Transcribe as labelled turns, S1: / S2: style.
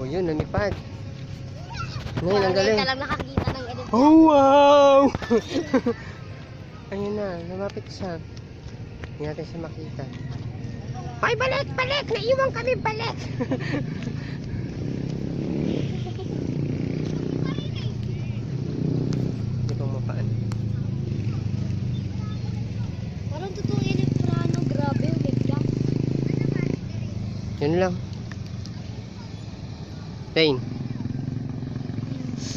S1: Oh, yun, lumipad. Ngayon, ang galing.
S2: Ka lang nakakita ng edit.
S1: Oh, wow! Ayun na, lumapit siya. Hindi natin siya makita. Ay, balik! Balik! Naiwan kami, balik! Hindi ko mapaan.
S2: Parang totoong elektrano. Grabe, bigla.
S1: Yun lang. Tain.